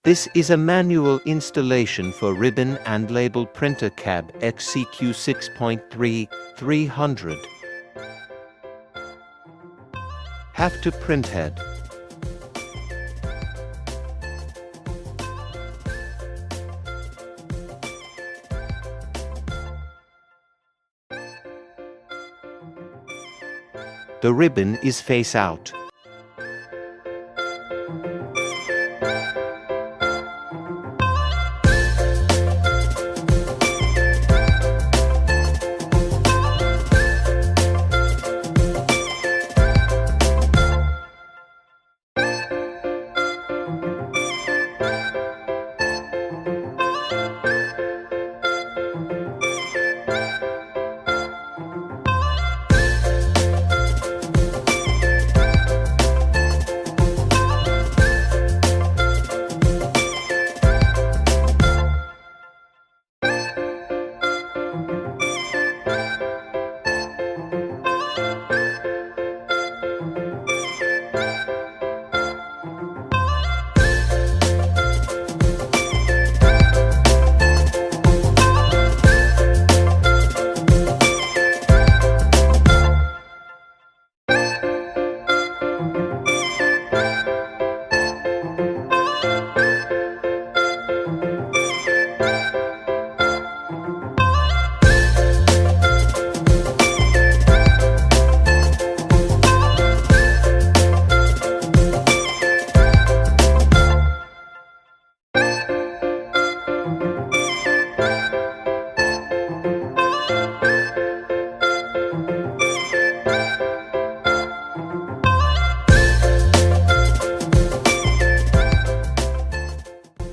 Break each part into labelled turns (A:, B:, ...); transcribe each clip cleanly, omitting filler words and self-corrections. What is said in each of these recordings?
A: This is a manual installation for ribbon and label printer cab Q6.3 300. Have to print head. The ribbon is face out.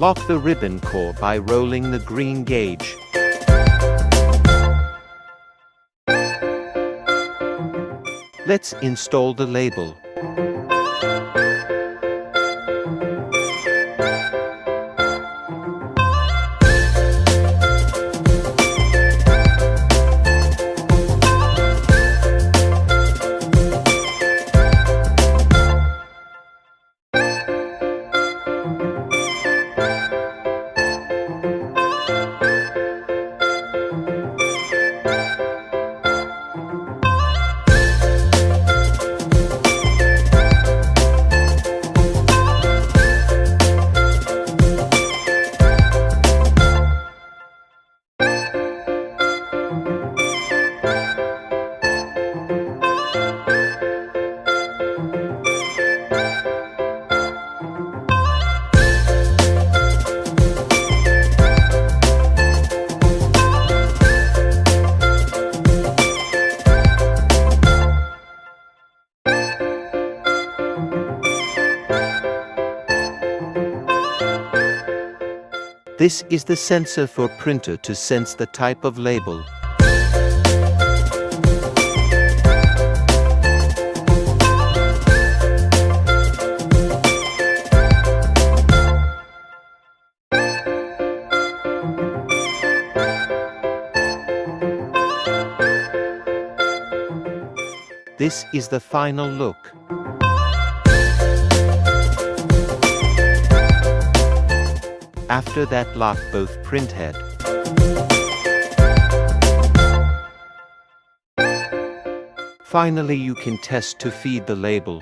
A: Lock the ribbon core by rolling the green gauge. Let's install the label. This is the sensor for printer to sense the type of label. This is the final look. After that, lock both print head. Finally, you can test to feed the label.